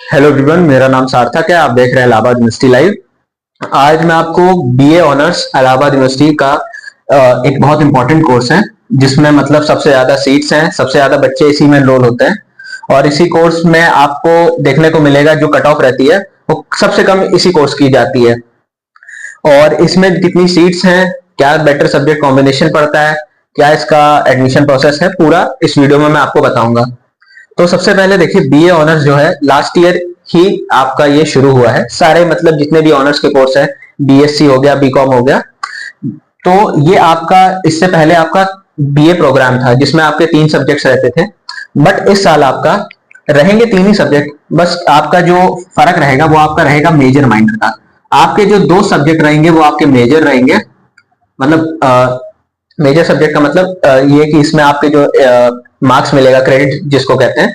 Hello everyone, मेरा नाम सार्थक है। आप देख रहे हैं इलाहाबाद यूनिवर्सिटी लाइव। आज मैं आपको बीए ऑनर्स इलाहाबाद यूनिवर्सिटी का एक बहुत इंपॉर्टेंट कोर्स है, जिसमें मतलब सबसे ज्यादा सीट्स हैं, सबसे ज्यादा बच्चे इसी में एनरोल होते हैं। और इसी कोर्स में आपको देखने को मिलेगा जो कट ऑफ रहती है वो सबसे कम इसी कोर्स की जाती है। और इसमें कितनी सीट्स हैं, क्या बेटर सब्जेक्ट कॉम्बिनेशन पड़ता है, क्या इसका एडमिशन प्रोसेस है, पूरा इस वीडियो में मैं आपको बताऊंगा। तो सबसे पहले देखिए, बीए ऑनर्स जो है लास्ट ईयर ही आपका ये शुरू हुआ है। सारे मतलब जितने भी ऑनर्स के कोर्स है, बीएससी हो गया, बीकॉम हो गया, तो ये आपका इससे पहले आपका बीए प्रोग्राम था जिसमें आपके 3 सब्जेक्ट्स रहते थे। बट इस साल आपका रहेंगे 3 ही सब्जेक्ट, बस आपका जो फर्क रहेगा वो आपका रहेगा मेजर माइनर का। आपके जो 2 सब्जेक्ट रहेंगे वो आपके मेजर रहेंगे। मतलब मेजर सब्जेक्ट का मतलब ये कि इसमें आपके जो मार्क्स मिलेगा, क्रेडिट जिसको कहते हैं,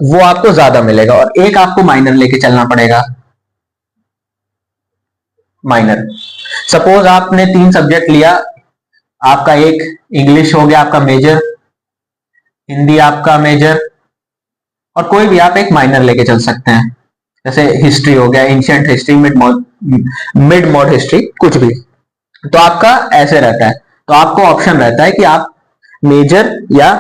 वो आपको ज्यादा मिलेगा। और एक आपको माइनर लेके चलना पड़ेगा। माइनर, सपोज आपने 3 सब्जेक्ट लिया, आपका एक इंग्लिश हो गया आपका मेजर, हिंदी आपका मेजर, और कोई भी आप एक माइनर लेके चल सकते हैं। जैसे हिस्ट्री हो गया, ancient history, mid mod history, कुछ भी। तो आपका ऐसे रहता है। तो आपको ऑप्शन रहता है कि आप मेजर या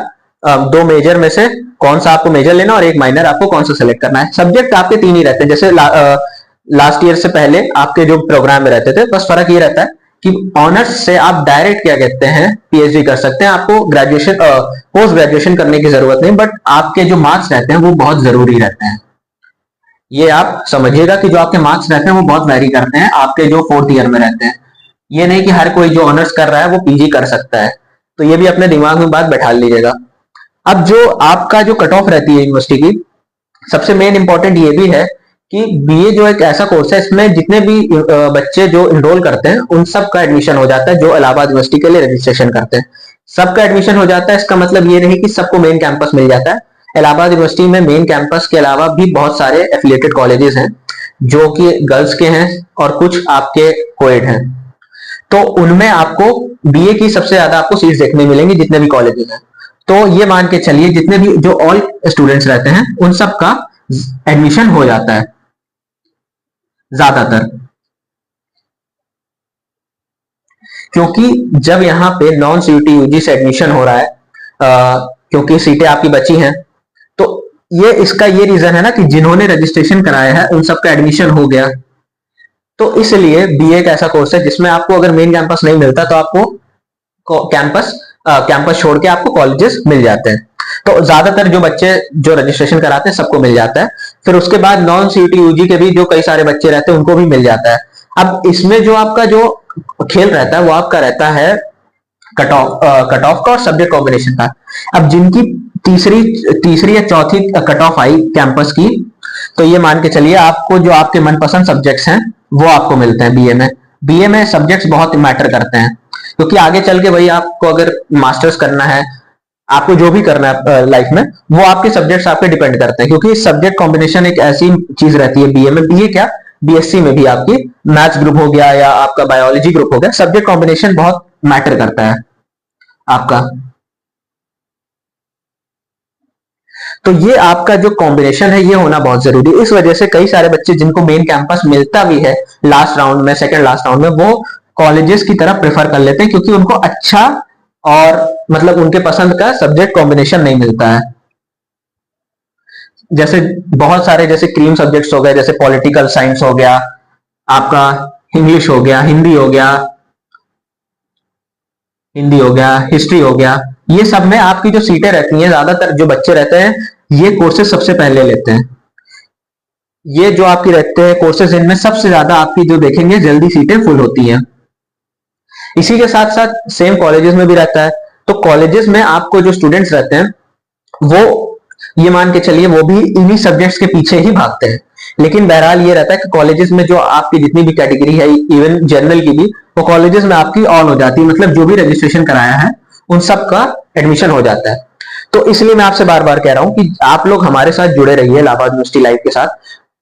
2 मेजर में से कौन सा आपको मेजर लेना और एक माइनर आपको कौन सा सेलेक्ट करना है। सब्जेक्ट आपके 3 ही रहते हैं, जैसे लास्ट ईयर से पहले आपके जो प्रोग्राम में रहते थे। बस फर्क ये रहता है कि ऑनर्स से आप डायरेक्ट क्या कहते हैं पीएचडी कर सकते हैं। आपको ग्रेजुएशन पोस्ट ग्रेजुएशन करने की जरूरत नहीं, बट आपके जो मार्क्स रहते हैं वो बहुत जरूरी रहते हैं। ये आप समझिएगा कि जो आपके मार्क्स रहते हैं वो बहुत वैरी करते हैं आपके जो 4th ईयर में रहते हैं। ये नहीं कि हर कोई जो ऑनर्स कर रहा है वो पीजी कर सकता है। तो ये भी अपने दिमाग में बात बैठा लीजिएगा। अब जो आपका जो कट ऑफ रहती है यूनिवर्सिटी की, सबसे मेन इंपॉर्टेंट ये भी है कि बीए जो एक ऐसा कोर्स है, इसमें जितने भी बच्चे जो इनरोल करते हैं उन सब का एडमिशन हो जाता है। जो इलाहाबाद यूनिवर्सिटी के लिए रजिस्ट्रेशन करते हैं सबका एडमिशन हो जाता है। इसका मतलब ये नहीं कि सबको मेन कैंपस मिल जाता है। इलाहाबाद यूनिवर्सिटी में मेन कैंपस के अलावा भी बहुत सारे एफिलिएटेड कॉलेजेस हैं जो कि गर्ल्स के हैं और कुछ आपके कोएड हैं। तो उनमें आपको बीए की सबसे ज्यादा आपको सीट्स देखने मिलेंगी जितने भी कॉलेजेस हैं। तो ये मान के चलिए जितने भी जो ऑल स्टूडेंट्स रहते हैं उन सब का एडमिशन हो जाता है ज्यादातर। क्योंकि जब यहाँ पे नॉन सीयूटी यूजी से एडमिशन हो रहा है, क्योंकि सीटें आपकी बची हैं, तो ये इसका ये रीजन है ना कि जिन्होंने रजिस्ट्रेशन कराया है उन सबका एडमिशन हो गया। तो इसलिए बीए एक ऐसा कोर्स है जिसमें आपको अगर मेन कैंपस नहीं मिलता तो आपको कैंपस छोड़ के आपको कॉलेजेस मिल जाते हैं। तो ज्यादातर जो बच्चे जो रजिस्ट्रेशन कराते हैं सबको मिल जाता है। फिर उसके बाद नॉन सीयूटी यूजी के भी जो कई सारे बच्चे रहते हैं उनको भी मिल जाता है। अब इसमें जो आपका जो खेल रहता है वो आपका रहता है कट ऑफ का और सब्जेक्ट कॉम्बिनेशन का। अब जिनकी तीसरी तीसरी या चौथी कट ऑफ आई कैंपस की, तो ये मान के चलिए आपको जो आपके मनपसंद सब्जेक्ट्स हैं वो आपको मिलते हैं बीए में। बीए में सब्जेक्ट्स बहुत मैटर करते हैं, क्योंकि आगे चल के भाई आपको अगर मास्टर्स करना है, आपको जो भी करना है लाइफ में, वो आपके सब्जेक्ट्स आप पे डिपेंड करते हैं। क्योंकि सब्जेक्ट कॉम्बिनेशन एक ऐसी चीज रहती है बीए में, बीए क्या बीएससी में भी आपकी मैथ्स ग्रुप हो गया या आपका बायोलॉजी ग्रुप हो गया, सब्जेक्ट कॉम्बिनेशन बहुत मैटर करता है आपका। तो ये आपका जो कॉम्बिनेशन है ये होना बहुत जरूरी है। इस वजह से कई सारे बच्चे जिनको मेन कैंपस मिलता भी है लास्ट राउंड में, सेकंड लास्ट राउंड में, वो कॉलेजेस की तरफ प्रेफर कर लेते हैं, क्योंकि उनको अच्छा और मतलब उनके पसंद का सब्जेक्ट कॉम्बिनेशन नहीं मिलता है। जैसे बहुत सारे जैसे क्रीम सब्जेक्ट्स हो गए, जैसे पॉलिटिकल साइंस हो गया, आपका इंग्लिश हो गया, हिंदी हो गया, हिस्ट्री हो गया, ये सब में आपकी जो सीटें रहती हैं, ज्यादातर जो बच्चे रहते हैं ये कोर्सेज सबसे पहले लेते हैं। ये जो आपकी रहते हैं कोर्सेज, इनमें सबसे ज्यादा आपकी जो देखेंगे जल्दी सीटें फुल होती हैं। इसी के साथ साथ सेम कॉलेजेस में भी रहता है। तो कॉलेजेस में आपको जो स्टूडेंट्स रहते हैं वो ये मान के चलिए वो भी इन्हीं सब्जेक्ट्स के पीछे ही भागते हैं। लेकिन बहरहाल ये रहता है कि कॉलेजेस में जो आपकी जितनी भी कैटेगरी है, इवन जनरल की भी, वो कॉलेजेस में आपकी ऑन हो जाती है। मतलब जो भी रजिस्ट्रेशन कराया है उन सब का एडमिशन हो जाता है। तो इसलिए मैं आपसे बार बार कह रहा हूं कि आप लोग हमारे साथ जुड़े रहिए इलाहाबाद यूनिवर्सिटी लाइव के साथ।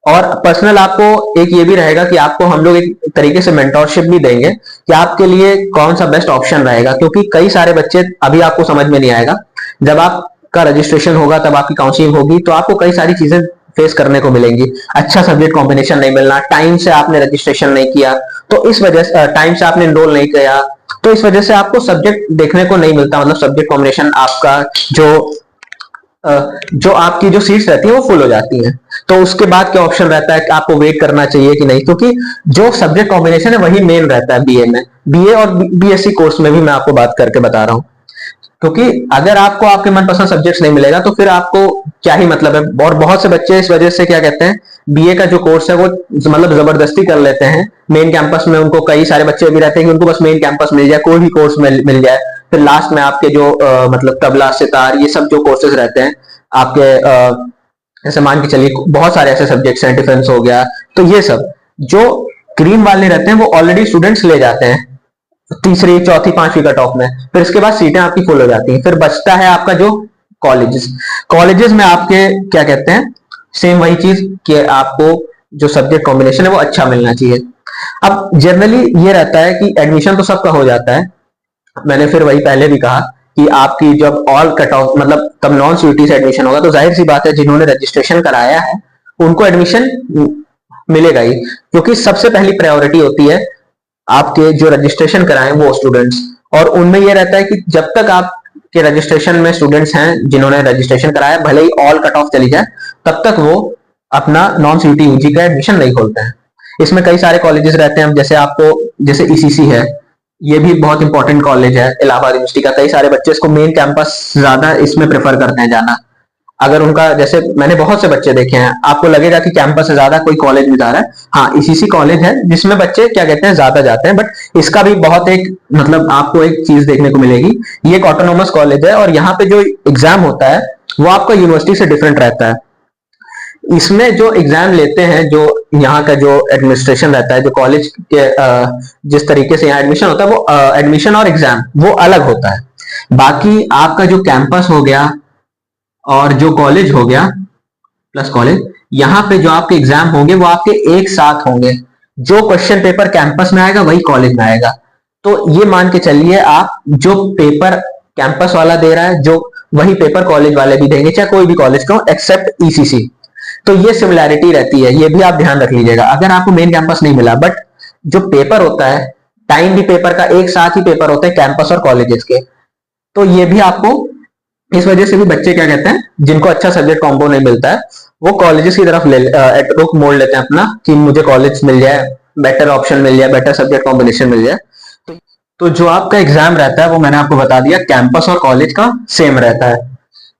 और पर्सनल आपको एक ये भी रहेगा कि आपको हम लोग एक तरीके से मेंटोरशिप भी देंगे कि आपके लिए कौन सा बेस्ट ऑप्शन रहेगा। क्योंकि कई सारे बच्चे अभी आपको समझ में नहीं आएगा, जब आपका रजिस्ट्रेशन होगा तब आपकी काउंसलिंग होगी तो आपको कई सारी चीजें फेस करने को मिलेंगी। अच्छा सब्जेक्ट कॉम्बिनेशन नहीं मिलना, टाइम से आपने रजिस्ट्रेशन नहीं किया तो इस वजह से, टाइम से आपने एनरोल नहीं किया तो इस वजह से आपको सब्जेक्ट देखने को नहीं मिलता, मतलब सब्जेक्ट कॉम्बिनेशन आपका जो आपकी जो सीट्स रहती है वो फुल हो जाती हैं। तो उसके बाद क्या ऑप्शन रहता है कि आपको वेट करना चाहिए कि नहीं, क्योंकि जो सब्जेक्ट कॉम्बिनेशन है वही मेन रहता है बीए में। बीए और बीएससी कोर्स में भी मैं आपको बात करके बता रहा हूँ, क्योंकि अगर आपको आपके मनपसंद सब्जेक्ट्स नहीं मिलेगा तो फिर आपको क्या ही मतलब है। और बहुत से बच्चे इस वजह से क्या कहते हैं, बीए का जो कोर्स है वो मतलब जबरदस्ती कर लेते हैं मेन कैंपस में। उनको कई सारे बच्चे भी रहते हैं कि उनको बस मेन कैंपस मिल जाए, कोई भी कोर्स मिल जाए, फिर लास्ट में आपके जो मतलब तबला सितार ये सब जो कोर्सेज रहते हैं आपके जैसे मान के चलिए बहुत सारे ऐसे सब्जेक्ट्स हैं, डिफेंस हो गया, तो ये सब जो ग्रीन वाले रहते हैं वो ऑलरेडी स्टूडेंट्स ले जाते हैं तीसरी चौथी पांचवी कट ऑफ में। फिर इसके बाद सीटें आपकी फुल हो जाती हैं। फिर बचता है आपका जो कॉलेजेस। कॉलेजेस में आपके क्या कहते हैं, सेम वही चीज कि आपको जो सब्जेक्ट कॉम्बिनेशन है वो अच्छा मिलना चाहिए। अब जनरली ये रहता है कि एडमिशन तो सबका हो जाता है, मैंने फिर वही पहले भी कहा कि आपकी जब ऑल कट ऑफ मतलब तब नॉन सीयूटी से एडमिशन होगा तो जाहिर सी बात है जिन्होंने रजिस्ट्रेशन कराया है उनको एडमिशन मिलेगा ही, क्योंकि सबसे पहली प्रायोरिटी होती है आपके जो रजिस्ट्रेशन कराएं वो स्टूडेंट्स। और उनमें यह रहता है कि जब तक आपके रजिस्ट्रेशन में स्टूडेंट्स हैं जिन्होंने रजिस्ट्रेशन कराया, भले ही ऑल कट ऑफ चली जाए, तब तक वो अपना नॉन सीयूटी यूजी का एडमिशन नहीं खोलते हैं। इसमें कई सारे कॉलेजेस रहते हैं, जैसे आपको जैसे ईसीसी है, ये भी बहुत इंपॉर्टेंट कॉलेज है इलाहाबाद यूनिवर्सिटी का। कई सारे बच्चे इसको मेन कैंपस ज्यादा इसमें प्रेफर करते हैं जाना। अगर उनका जैसे मैंने बहुत से बच्चे देखे हैं, आपको लगेगा कि कैंपस से ज्यादा कोई कॉलेज में जा रहा है, हाँ ईसीसी कॉलेज है जिसमें बच्चे क्या कहते हैं ज्यादा जाते हैं, बट इसका भी बहुत एक मतलब आपको एक चीज देखने को मिलेगी, ये एक ऑटोनोमस कॉलेज है और यहाँ पे जो एग्जाम होता है वो आपका यूनिवर्सिटी से डिफरेंट रहता है। इसमें जो एग्जाम लेते हैं, जो यहाँ का जो एडमिनिस्ट्रेशन रहता है, जो कॉलेज के जिस तरीके से यहाँ एडमिशन होता है वो एडमिशन और एग्जाम वो अलग होता है। बाकी आपका जो कैंपस हो गया और जो कॉलेज हो गया प्लस कॉलेज, यहाँ पे जो आपके एग्जाम होंगे वो आपके एक साथ होंगे। जो क्वेश्चन पेपर कैंपस में आएगा वही कॉलेज में आएगा। तो ये मान के चलिए आप जो पेपर कैंपस वाला दे रहा है जो वही पेपर कॉलेज वाले भी देंगे, चाहे कोई भी कॉलेज का एक्सेप्ट ईसीसी। तो ये सिमिलैरिटी रहती है, ये भी आप ध्यान रख लीजिएगा। अगर आपको मेन कैंपस नहीं मिला बट जो पेपर होता है, टाइम भी पेपर का एक साथ ही पेपर होते हैं कैंपस और कॉलेजेस के, तो ये भी आपको इस वजह से भी बच्चे क्या कहते हैं जिनको अच्छा सब्जेक्ट कॉम्बो नहीं मिलता है वो कॉलेजेस की तरफ रुख मोड़ लेते हैं अपना कि मुझे कॉलेज मिल जाए, बेटर ऑप्शन मिल जाए, बेटर सब्जेक्ट कॉम्बिनेशन मिल जाए। तो जो आपका एग्जाम रहता है वो मैंने आपको बता दिया कैंपस और कॉलेज का सेम रहता है।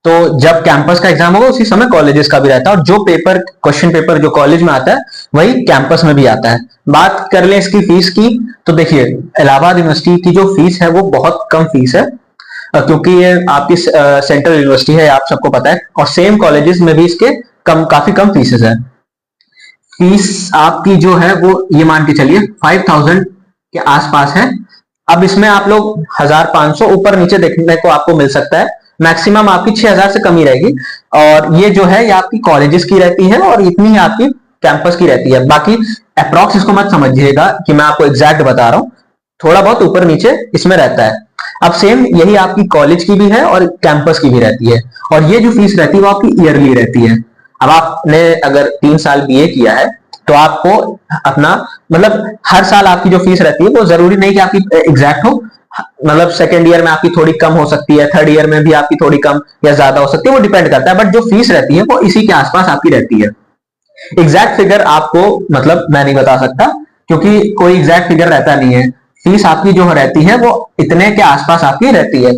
तो जब कैंपस का एग्जाम होगा उसी समय कॉलेजेस का भी रहता है, और जो पेपर क्वेश्चन पेपर जो कॉलेज में आता है वही कैंपस में भी आता है। बात कर ले इसकी फीस की, तो देखिए इलाहाबाद यूनिवर्सिटी की जो फीस है वो बहुत कम फीस है, क्योंकि ये आपकी सेंट्रल यूनिवर्सिटी है, आप सबको पता है, और सेम कॉलेजेस में भी इसके काफी कम फीसेस है। फीस आपकी जो है वो ये मान के चलिए 5000 के आसपास है। अब इसमें आप लोग 1500 ऊपर नीचे देखने को आपको मिल सकता है, मैक्सिमम आपकी 6000 से कम ही रहेगी। और ये जो है ये आपकी कॉलेजेस की रहती है और इतनी ही आपकी कैंपस की रहती है। बाकी अप्रॉक्स इसको मत समझिएगा कि मैं आपको एग्जैक्ट बता रहा हूँ, थोड़ा बहुत ऊपर नीचे इसमें रहता है। अब सेम यही आपकी कॉलेज की भी है और कैंपस की भी रहती है, और ये जो फीस रहती है वो आपकी ईयरली रहती है। अब आपने अगर 3 साल बीए किया है तो आपको अपना मतलब हर साल आपकी जो फीस रहती है वो जरूरी नहीं कि आपकी एग्जैक्ट हो, मतलब सेकेंड ईयर में आपकी थोड़ी कम हो सकती है, थर्ड ईयर में भी आपकी थोड़ी कम या ज्यादा हो सकती है, वो डिपेंड करता है। बट जो फीस रहती है वो इसी के आसपास आपकी रहती है। एग्जैक्ट फिगर आपको मतलब मैं नहीं बता सकता, क्योंकि कोई एग्जैक्ट फिगर रहता नहीं है। फीस आपकी जो रहती है वो इतने के आसपास आपकी रहती है।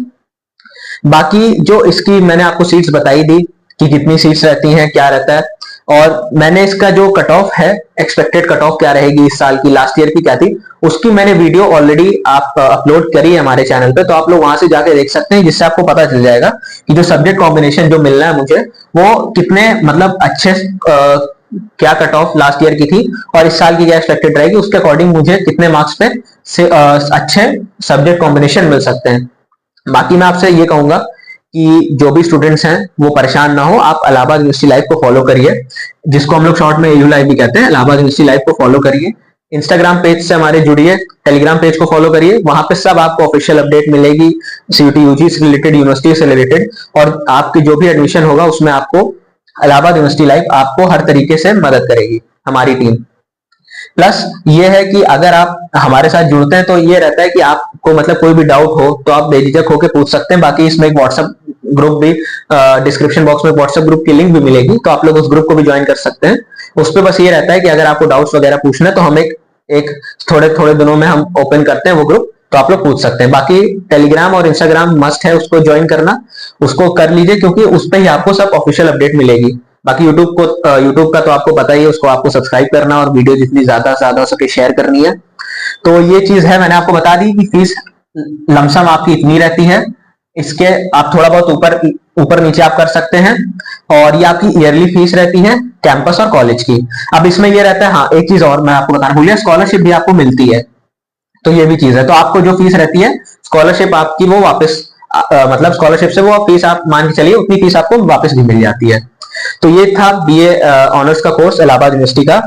बाकी जो इसकी मैंने आपको सीट्स बताई दी कि कितनी सीट्स रहती हैं, क्या रहता है, और मैंने इसका जो कट ऑफ है, एक्सपेक्टेड कट ऑफ क्या रहेगी इस साल की, लास्ट ईयर की क्या थी, उसकी मैंने वीडियो ऑलरेडी आप अपलोड करी है हमारे चैनल पे, तो आप लोग वहां से जाके देख सकते हैं, जिससे आपको पता चल जाएगा कि जो सब्जेक्ट कॉम्बिनेशन जो मिलना है मुझे वो कितने मतलब अच्छे क्या कट ऑफ लास्ट ईयर की थी और इस साल की क्या एक्सपेक्टेड रहेगी, उसके अकॉर्डिंग मुझे कितने मार्क्स पे से अच्छे सब्जेक्ट कॉम्बिनेशन मिल सकते हैं। बाकी मैं आपसे ये कहूंगा कि जो भी स्टूडेंट्स हैं वो परेशान ना हो, आप इलाहाबाद यूनिवर्सिटी लाइव को फॉलो करिए, जिसको हम लोग शॉर्ट में एयू लाइव भी कहते हैं। इलाहाबाद यूनिवर्सिटी लाइव को फॉलो करिए, इंस्टाग्राम पेज से हमारे जुड़िए, टेलीग्राम पेज को फॉलो करिए, वहां पे सब आपको ऑफिशियल अपडेट मिलेगी सीयूटी यूजी से रिलेटेड, यूनिवर्सिटी से रिलेटेड, और आपके जो भी एडमिशन होगा उसमें आपको इलाहाबाद यूनिवर्सिटी लाइफ आपको हर तरीके से मदद करेगी, हमारी टीम। प्लस ये है कि अगर आप हमारे साथ जुड़ते हैं तो ये रहता है कि आपको मतलब कोई भी डाउट हो तो आप बेझिझक होकर पूछ सकते हैं। बाकी इसमें एक व्हाट्सएप ग्रुप भी, डिस्क्रिप्शन बॉक्स में व्हाट्सएप ग्रुप की लिंक भी मिलेगी, तो आप लोग उस ग्रुप को भी ज्वाइन कर सकते हैं। उस पर बस ये रहता है कि अगर आपको डाउट्स वगैरह पूछना है तो हम एक थोड़े थोड़े दिनों में हम ओपन करते हैं वो ग्रुप, तो आप लोग पूछ सकते हैं। बाकी टेलीग्राम और इंस्टाग्राम मस्ट है उसको ज्वाइन करना, उसको कर लीजिए क्योंकि उस पर ही आपको सब ऑफिशियल अपडेट मिलेगी। बाकी यूट्यूब का तो आपको पता ही है, उसको आपको सब्सक्राइब करना और वीडियो जितनी ज्यादा से ज्यादा हो सके शेयर करनी है। तो ये चीज है, मैंने आपको बता दी कि फीस लमसम आपकी इतनी रहती है। इसके आप थोड़ा बहुत ऊपर नीचे आप कर सकते हैं, और ये आपकी ईयरली फीस रहती है कैंपस और कॉलेज की। अब इसमें ये रहता है, हाँ एक चीज और मैं आपको बताना भूलिया, स्कॉलरशिप भी आपको मिलती है, तो ये भी चीज है। तो आपको जो फीस रहती है स्कॉलरशिप आपकी वो वापस मतलब स्कॉलरशिप से वो फीस आप मान के चलिए उतनी फीस आपको वापस भी मिल जाती है। तो ये था बीए ऑनर्स का कोर्स इलाहाबाद यूनिवर्सिटी का।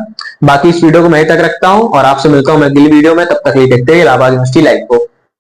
बाकी इस वीडियो को मैं तक रखता हूं और आपसे मिलता हूं मैं अगली वीडियो में, तब तक ये देखते हैं इलाहाबाद यूनिवर्सिटी लाइव को।